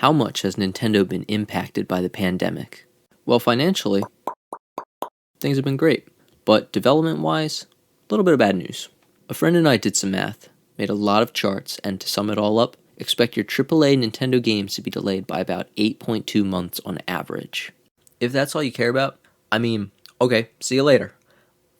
How much has Nintendo been impacted by the pandemic? Well, financially, things have been great, but development-wise, a little bit of bad news. A friend and I did some math, made a lot of charts, and to sum it all up, expect your AAA Nintendo games to be delayed by about 8.2 months on average. If that's all you care about, okay, see you later.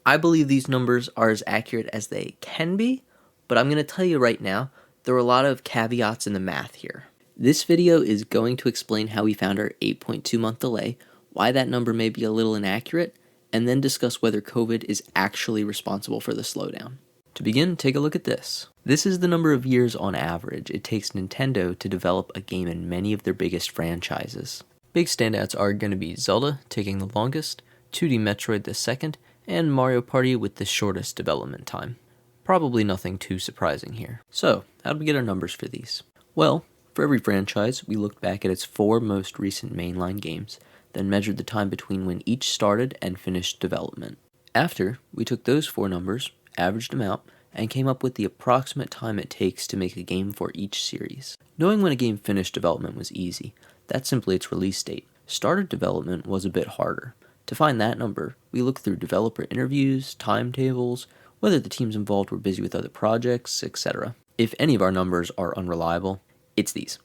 I believe these numbers are as accurate as they can be, but I'm going to tell you right now, there are a lot of caveats in the math here. This video is going to explain how we found our 8.2 month delay, why that number may be a little inaccurate, and then discuss whether COVID is actually responsible for the slowdown. To begin, take a look at this. This is the number of years on average it takes Nintendo to develop a game in many of their biggest franchises. Big standouts are going to be Zelda, taking the longest, 2D Metroid the second, and Mario Party with the shortest development time. Probably nothing too surprising here. So, how did we get our numbers for these? Well, for every franchise, we looked back at its 4 most recent mainline games, then measured the time between when each started and finished development. After, we took those 4 numbers, averaged them out, and came up with the approximate time it takes to make a game for each series. Knowing when a game finished development was easy. That's simply its release date. Started development was a bit harder. To find that number, we looked through developer interviews, timetables, whether the teams involved were busy with other projects, etc. If any of our numbers are unreliable, it's these.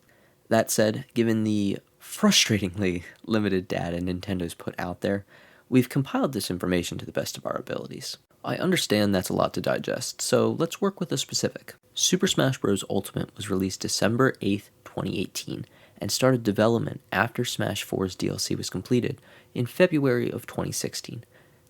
That said, given the frustratingly limited data Nintendo's put out there, we've compiled this information to the best of our abilities. I understand that's a lot to digest, so let's work with a specific. Super Smash Bros. Ultimate was released December 8th, 2018, and started development after Smash 4's DLC was completed in February of 2016.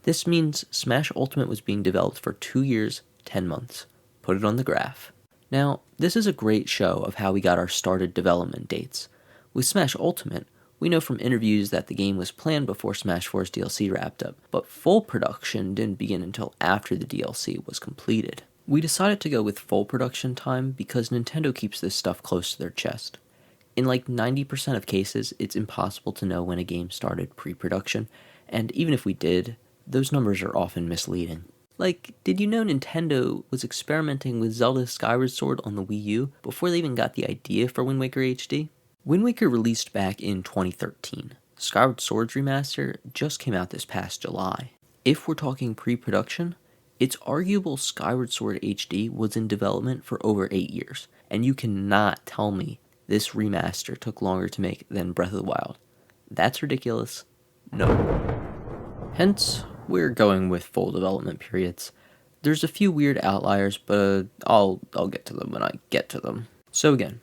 This means Smash Ultimate was being developed for 2 years, 10 months. Put it on the graph. Now, this is a great show of how we got our started development dates. With Smash Ultimate, we know from interviews that the game was planned before Smash 4's DLC wrapped up, but full production didn't begin until after the DLC was completed. We decided to go with full production time because Nintendo keeps this stuff close to their chest. In like 90% of cases, it's impossible to know when a game started pre-production, and even if we did, those numbers are often misleading. Like, did you know Nintendo was experimenting with Zelda Skyward Sword on the Wii U before they even got the idea for Wind Waker HD? Wind Waker released back in 2013. Skyward Sword's remaster just came out this past July. If we're talking pre-production, it's arguable Skyward Sword HD was in development for over 8 years, and you cannot tell me this remaster took longer to make than Breath of the Wild. That's ridiculous. No. Hence, we're going with full development periods. There's a few weird outliers, but I'll get to them when I get to them. So again,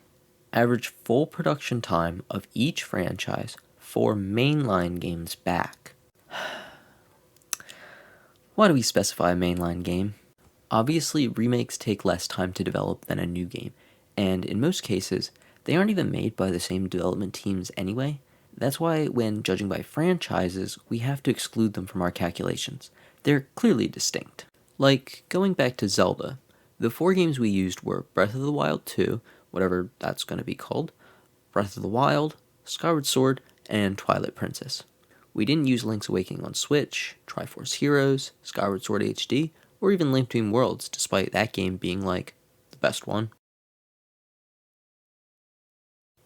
average full production time of each franchise for mainline games back. Why do we specify a mainline game? Obviously, remakes take less time to develop than a new game, and in most cases, they aren't even made by the same development teams anyway. That's why when judging by franchises, we have to exclude them from our calculations. They're clearly distinct. Like, going back to Zelda, the 4 games we used were Breath of the Wild 2, whatever that's going to be called, Breath of the Wild, Skyward Sword, and Twilight Princess. We didn't use Link's Awakening on Switch, Triforce Heroes, Skyward Sword HD, or even Link Between Worlds, despite that game being like the best one.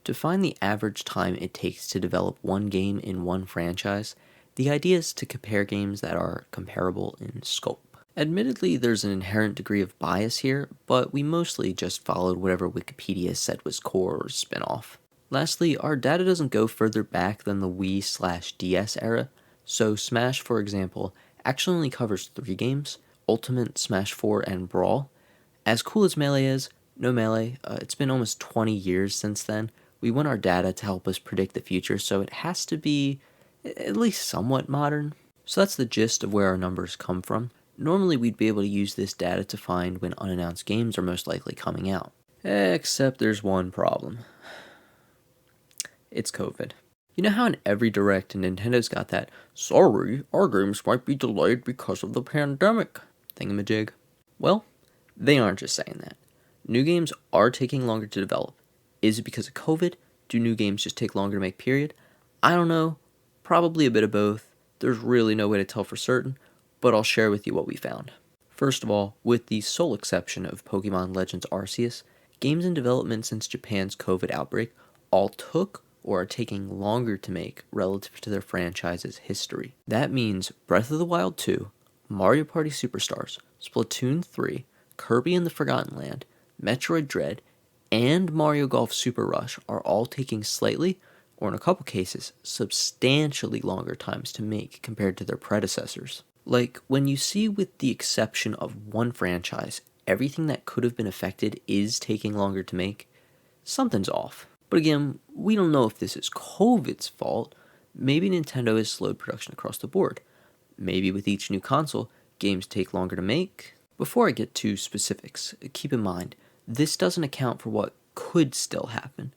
To find the average time it takes to develop one game in one franchise, the idea is to compare games that are comparable in scope. Admittedly, there's an inherent degree of bias here, but we mostly just followed whatever Wikipedia said was core or spin-off. Lastly, our data doesn't go further back than the Wii/DS era, so Smash, for example, actually only covers 3 games, Ultimate, Smash 4, and Brawl. As cool as Melee is, no Melee, it's been almost 20 years since then. We want our data to help us predict the future, so it has to be at least somewhat modern. So that's the gist of where our numbers come from. Normally we'd be able to use this data to find when unannounced games are most likely coming out. Except there's one problem. It's COVID. You know how in every Direct Nintendo's got that, "Sorry, our games might be delayed because of the pandemic" thingamajig? Well, they aren't just saying that. New games are taking longer to develop. Is it because of COVID? Do new games just take longer to make, period? I don't know. Probably a bit of both. There's really no way to tell for certain, but I'll share with you what we found. First of all, with the sole exception of Pokemon Legends Arceus, games in development since Japan's COVID outbreak all took or are taking longer to make relative to their franchise's history. That means Breath of the Wild 2, Mario Party Superstars, Splatoon 3, Kirby and the Forgotten Land, Metroid Dread, and Mario Golf Super Rush are all taking slightly, or in a couple cases, substantially longer times to make compared to their predecessors. Like, when you see with the exception of one franchise, everything that could have been affected is taking longer to make, something's off. But again, we don't know if this is COVID's fault. Maybe Nintendo has slowed production across the board. Maybe with each new console, games take longer to make. Before I get to specifics, keep in mind, this doesn't account for what could still happen.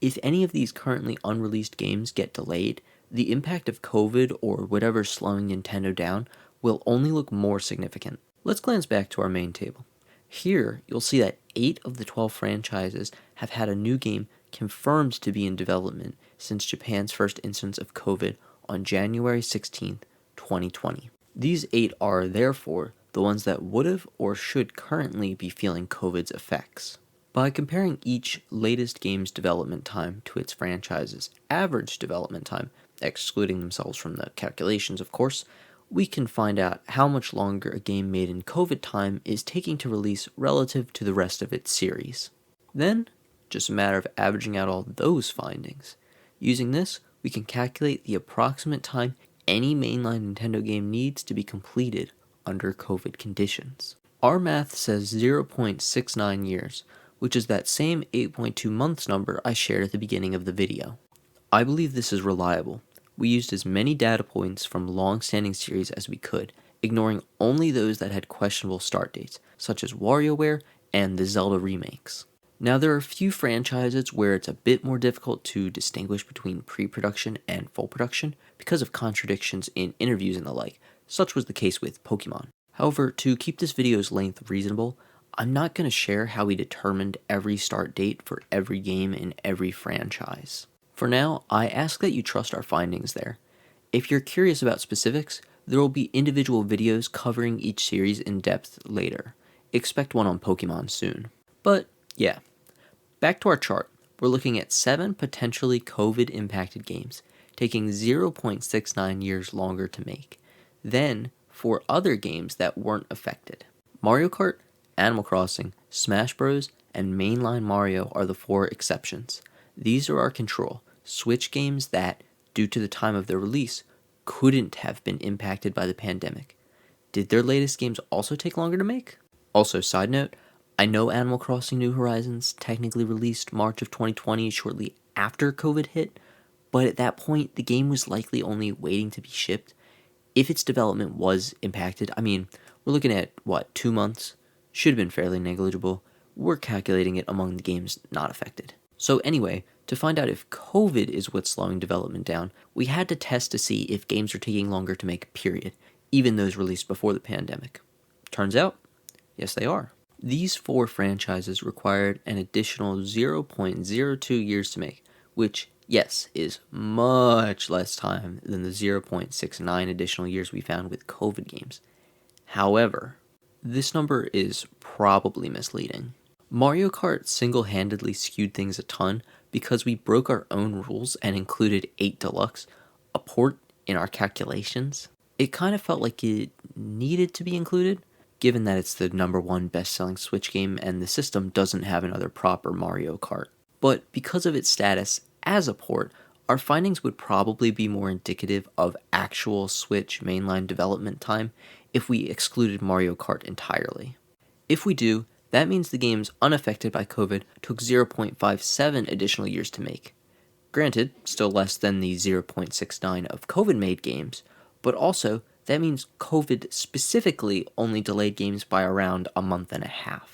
If any of these currently unreleased games get delayed, the impact of COVID or whatever's slowing Nintendo down will only look more significant. Let's glance back to our main table. Here, you'll see that 8 of the 12 franchises have had a new game confirmed to be in development since Japan's first instance of COVID on January 16th, 2020. These 8 are, therefore, the ones that would've or should currently be feeling COVID's effects. By comparing each latest game's development time to its franchise's average development time, excluding themselves from the calculations of course, we can find out how much longer a game made in COVID time is taking to release relative to the rest of its series. Then, just a matter of averaging out all those findings. Using this, we can calculate the approximate time any mainline Nintendo game needs to be completed under COVID conditions. Our math says 0.69 years, which is that same 8.2 months number I shared at the beginning of the video. I believe this is reliable. We used as many data points from long-standing series as we could, ignoring only those that had questionable start dates, such as WarioWare and the Zelda remakes. Now, there are a few franchises where it's a bit more difficult to distinguish between pre-production and full production because of contradictions in interviews and the like. Such was the case with Pokemon. However, to keep this video's length reasonable, I'm not going to share how we determined every start date for every game in every franchise. For now, I ask that you trust our findings there. If you're curious about specifics, there will be individual videos covering each series in depth later. Expect one on Pokemon soon. But yeah, back to our chart. We're looking at 7 potentially COVID-impacted games, taking 0.69 years longer to make. Then, 4 other games that weren't affected. Mario Kart, Animal Crossing, Smash Bros, and mainline Mario are the 4 exceptions. These are our control, Switch games that, due to the time of their release, couldn't have been impacted by the pandemic. Did their latest games also take longer to make? Also, side note, I know Animal Crossing New Horizons technically released March of 2020 shortly after COVID hit, but at that point, the game was likely only waiting to be shipped. If its development was impacted, we're looking at, 2 months? Should have been fairly negligible. We're calculating it among the games not affected. So anyway, to find out if COVID is what's slowing development down, we had to test to see if games are taking longer to make, period, even those released before the pandemic. Turns out, yes they are. These 4 franchises required an additional 0.02 years to make, which, yes, is much less time than the 0.69 additional years we found with COVID games. However, this number is probably misleading. Mario Kart single-handedly skewed things a ton because we broke our own rules and included 8 Deluxe, a port, in our calculations. It kind of felt like it needed to be included, given that it's the #1 best-selling Switch game and the system doesn't have another proper Mario Kart. But because of its status as a port, our findings would probably be more indicative of actual Switch mainline development time if we excluded Mario Kart entirely. If we do, that means the games unaffected by COVID took 0.57 additional years to make. Granted, still less than the 0.69 of COVID-made games, but also that means COVID specifically only delayed games by around a month and a half.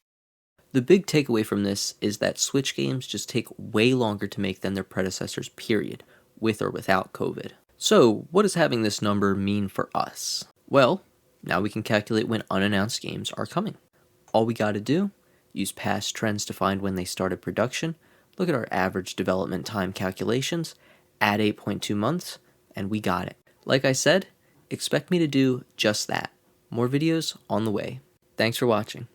The big takeaway from this is that Switch games just take way longer to make than their predecessors, period, with or without COVID. So, what does having this number mean for us? Well, now we can calculate when unannounced games are coming. All we gotta do, use past trends to find when they started production, look at our average development time calculations, add 8.2 months, and we got it. Like I said, expect me to do just that. More videos on the way. Thanks for watching.